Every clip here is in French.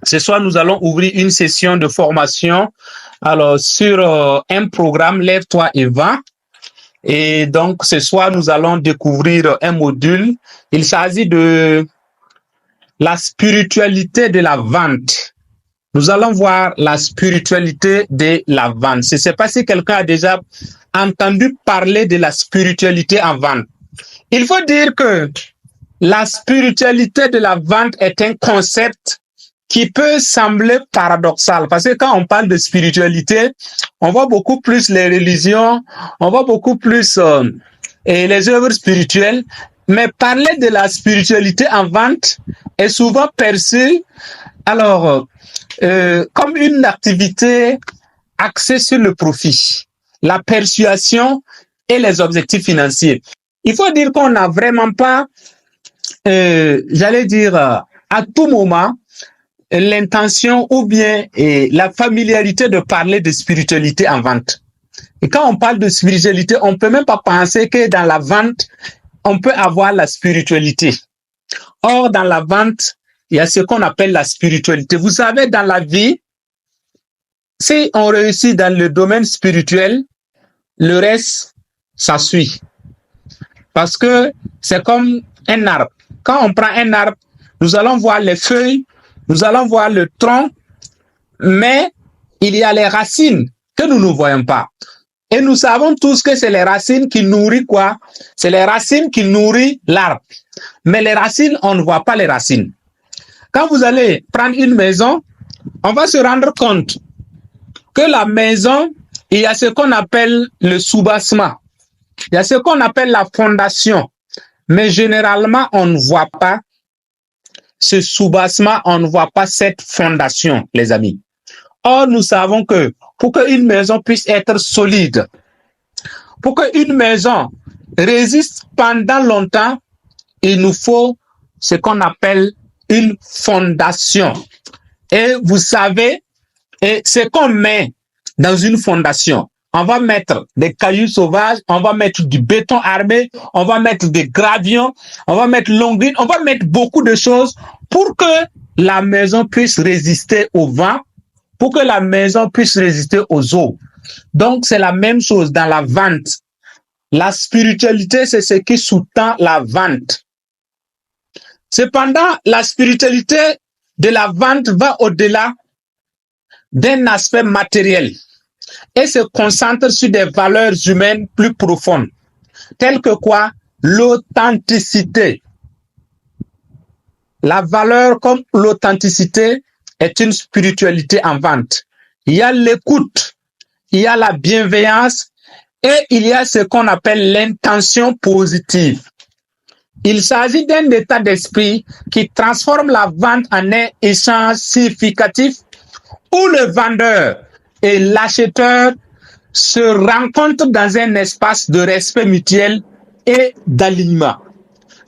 Ce soir, nous allons ouvrir une session de formation alors sur un programme Lève-toi et va. Et donc, ce soir, nous allons découvrir un module. Il s'agit de la spiritualité de la vente. Nous allons voir la spiritualité de la vente. Je ne sais pas si quelqu'un a déjà entendu parler de la spiritualité en vente. Il faut dire que la spiritualité de la vente est un concept qui peut sembler paradoxal, parce que quand on parle de spiritualité, on voit beaucoup plus les religions, on voit beaucoup plus et les œuvres spirituelles, mais parler de la spiritualité en vente est souvent perçu comme une activité axée sur le profit, la persuasion et les objectifs financiers. Il faut dire qu'on n'a vraiment pas, à tout moment, l'intention ou bien la familiarité de parler de spiritualité en vente. Et quand on parle de spiritualité, on ne peut même pas penser que dans la vente, on peut avoir la spiritualité. Or, dans la vente, il y a ce qu'on appelle la spiritualité. Vous savez, dans la vie, si on réussit dans le domaine spirituel, le reste, ça suit. Parce que c'est comme un arbre. Quand on prend un arbre, nous allons voir les feuilles, nous allons voir le tronc, mais il y a les racines que nous ne voyons pas. Et nous savons tous que c'est les racines qui nourrissent quoi? C'est les racines qui nourrissent l'arbre. Mais les racines, on ne voit pas les racines. Quand vous allez prendre une maison, on va se rendre compte que la maison, il y a ce qu'on appelle le soubassement. Il y a ce qu'on appelle la fondation. Mais généralement, on ne voit pas ce soubassement, on ne voit pas cette fondation, les amis. Or, nous savons que pour qu'une maison puisse être solide, pour qu'une maison résiste pendant longtemps, il nous faut ce qu'on appelle une fondation. Et vous savez, ce qu'on met dans une fondation, on va mettre des cailloux sauvages, on va mettre du béton armé, on va mettre des gravions, on va mettre l'ongline, on va mettre beaucoup de choses pour que la maison puisse résister au vent, pour que la maison puisse résister aux eaux. Donc, c'est la même chose dans la vente. La spiritualité, c'est ce qui sous-tend la vente. Cependant, la spiritualité de la vente va au-delà d'un aspect matériel et se concentre sur des valeurs humaines plus profondes, telles que quoi? L'authenticité. La valeur comme l'authenticité est une spiritualité en vente. Il y a l'écoute, il y a la bienveillance et il y a ce qu'on appelle l'intention positive. Il s'agit d'un état d'esprit qui transforme la vente en un échange significatif où le vendeur et l'acheteur se rencontrent dans un espace de respect mutuel et d'alignement.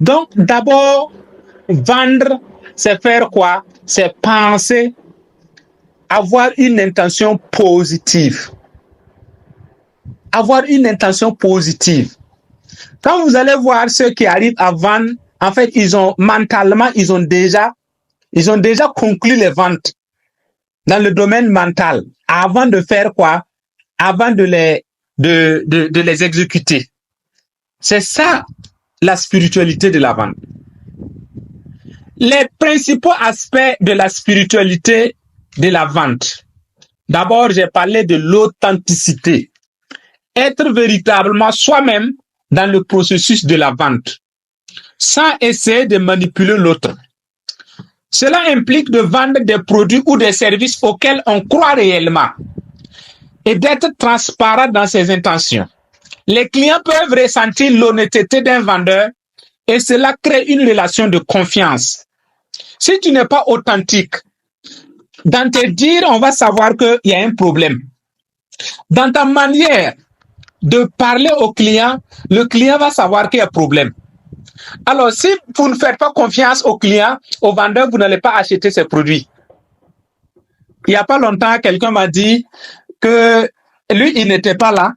Donc, d'abord, vendre, c'est faire quoi? C'est penser, avoir une intention positive. Avoir une intention positive. Quand vous allez voir ceux qui arrivent à vendre, en fait, mentalement, ils ont déjà conclu les ventes dans le domaine mental avant de faire quoi? Avant de les exécuter. C'est ça la spiritualité de la vente. Les principaux aspects de la spiritualité de la vente. D'abord, j'ai parlé de l'authenticité. Être véritablement soi-même dans le processus de la vente, sans essayer de manipuler l'autre. Cela implique de vendre des produits ou des services auxquels on croit réellement et d'être transparent dans ses intentions. Les clients peuvent ressentir l'honnêteté d'un vendeur et cela crée une relation de confiance. Si tu n'es pas authentique, dans tes dires, on va savoir qu'il y a un problème. Dans ta manière de parler au client, le client va savoir qu'il y a un problème. Alors, si vous ne faites pas confiance au client, au vendeur, vous n'allez pas acheter ses produits. Il n'y a pas longtemps, quelqu'un m'a dit que lui, il n'était pas là.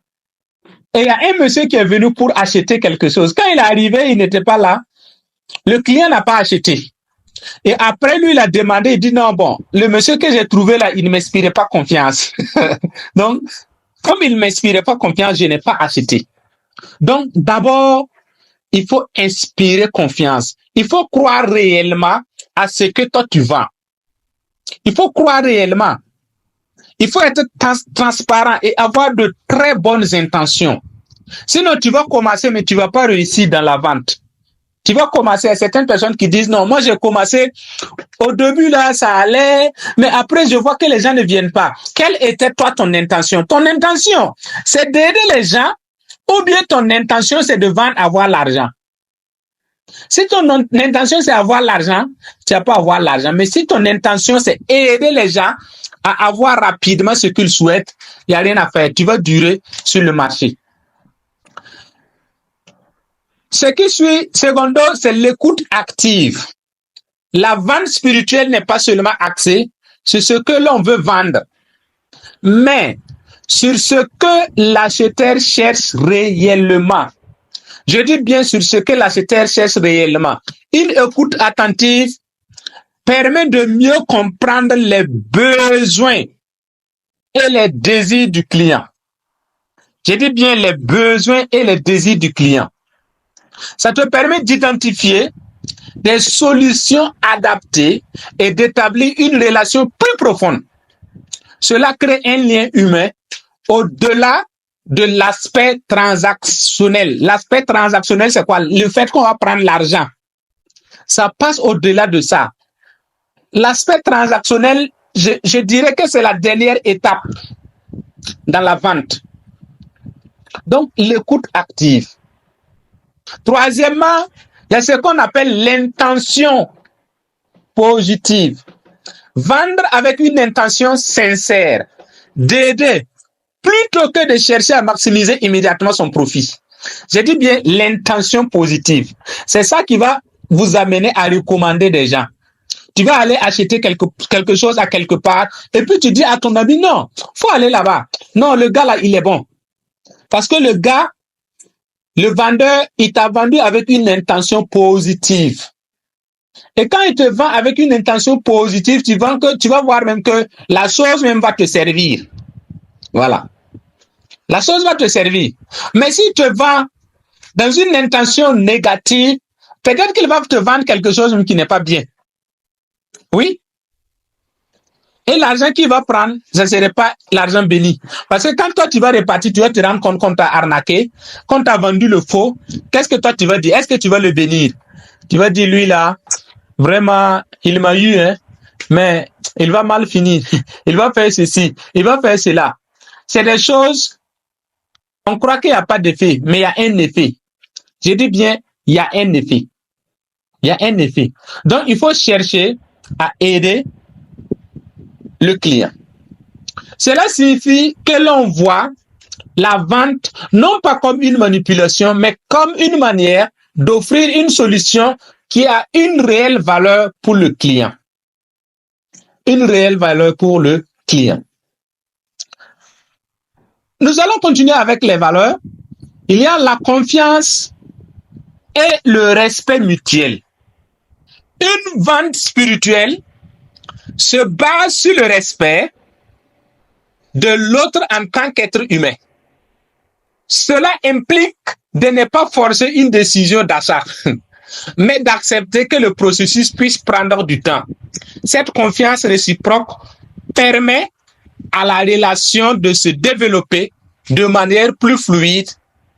Et il y a un monsieur qui est venu pour acheter quelque chose. Quand il est arrivé, il n'était pas là. Le client n'a pas acheté. Et après, lui, il a demandé, il dit non, bon, le monsieur que j'ai trouvé là, il ne m'inspirait pas confiance. Donc, comme il ne m'inspirait pas confiance, je n'ai pas acheté. Donc, d'abord, il faut inspirer confiance. Il faut croire réellement à ce que toi tu vends. Il faut croire réellement. Il faut être transparent et avoir de très bonnes intentions. Sinon, tu vas commencer, mais tu vas pas réussir dans la vente. Tu vas commencer à certaines personnes qui disent non, moi j'ai commencé, au début là ça allait, mais après je vois que les gens ne viennent pas. Quelle était toi ton intention? Ton intention, c'est d'aider les gens ou bien ton intention c'est de vendre, avoir l'argent? Si ton intention c'est avoir l'argent, tu vas pas avoir l'argent. Mais si ton intention c'est aider les gens à avoir rapidement ce qu'ils souhaitent, il n'y a rien à faire. Tu vas durer sur le marché. Ce qui suit, secondo, c'est l'écoute active. La vente spirituelle n'est pas seulement axée sur ce que l'on veut vendre, mais sur ce que l'acheteur cherche réellement. Je dis bien sur ce que l'acheteur cherche réellement. Une écoute attentive permet de mieux comprendre les besoins et les désirs du client. Je dis bien les besoins et les désirs du client. Ça te permet d'identifier des solutions adaptées et d'établir une relation plus profonde. Cela crée un lien humain au-delà de l'aspect transactionnel. L'aspect transactionnel, c'est quoi? Le fait qu'on va prendre l'argent. Ça passe au-delà de ça. L'aspect transactionnel, je dirais que c'est la dernière étape dans la vente. Donc, l'écoute active. Troisièmement, il y a ce qu'on appelle l'intention positive. Vendre avec une intention sincère, d'aider, plutôt que de chercher à maximiser immédiatement son profit. Je dis bien l'intention positive. C'est ça qui va vous amener à recommander des gens. Tu vas aller acheter quelque chose à quelque part et puis tu dis à ton ami, non, faut aller là-bas. Non, le gars là, il est bon. Parce que le gars, le vendeur, il t'a vendu avec une intention positive. Et quand il te vend avec une intention positive, tu vas voir même que la chose même va te servir. Voilà. La chose va te servir. Mais s'il te vend dans une intention négative, peut-être qu'il va te vendre quelque chose qui n'est pas bien. Oui. Et l'argent qu'il va prendre, ça ne serait pas l'argent béni. Parce que quand toi, tu vas repartir, tu vas te rendre compte qu'on t'a arnaqué, qu'on t'a vendu le faux. Qu'est-ce que toi, tu vas dire? Est-ce que tu vas le bénir? Tu vas dire, lui là, vraiment, il m'a eu, hein, mais il va mal finir. Il va faire ceci, il va faire cela. C'est des choses, on croit qu'il n'y a pas d'effet, mais il y a un effet. Je dis bien, il y a un effet. Il y a un effet. Donc, il faut chercher à aider le client. Cela signifie que l'on voit la vente non pas comme une manipulation, mais comme une manière d'offrir une solution qui a une réelle valeur pour le client. Une réelle valeur pour le client. Nous allons continuer avec les valeurs. Il y a la confiance et le respect mutuel. Une vente spirituelle se base sur le respect de l'autre en tant qu'être humain. Cela implique de ne pas forcer une décision d'achat, mais d'accepter que le processus puisse prendre du temps. Cette confiance réciproque permet à la relation de se développer de manière plus fluide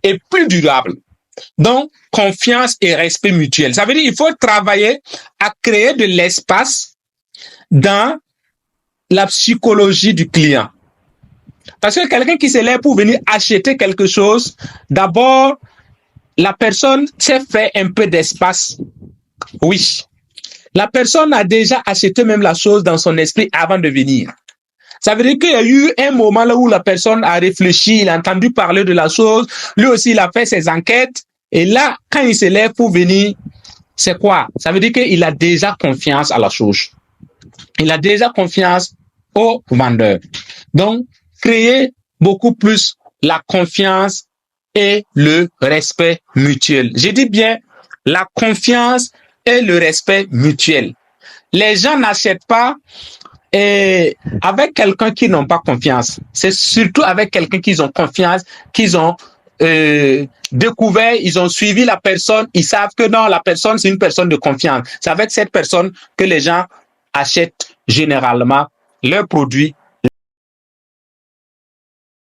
et plus durable. Donc, confiance et respect mutuel. Ça veut dire qu'il faut travailler à créer de l'espace dans la psychologie du client. Parce que quelqu'un qui se lève pour venir acheter quelque chose, d'abord, la personne s'est fait un peu d'espace. Oui. La personne a déjà acheté même la chose dans son esprit avant de venir. Ça veut dire qu'il y a eu un moment là où la personne a réfléchi, il a entendu parler de la chose, lui aussi il a fait ses enquêtes, et là, quand il se lève pour venir, c'est quoi? Ça veut dire qu'il a déjà confiance à la chose. Il a déjà confiance au vendeur. Donc, créer beaucoup plus la confiance et le respect mutuel. Je dis bien la confiance et le respect mutuel. les gens n'achètent pas avec quelqu'un qui n'ont pas confiance. C'est surtout avec quelqu'un qu'ils ont confiance, qu'ils ont découvert, ils ont suivi la personne, ils savent que non, la personne, c'est une personne de confiance. C'est avec cette personne que les gens achètent généralement leurs produits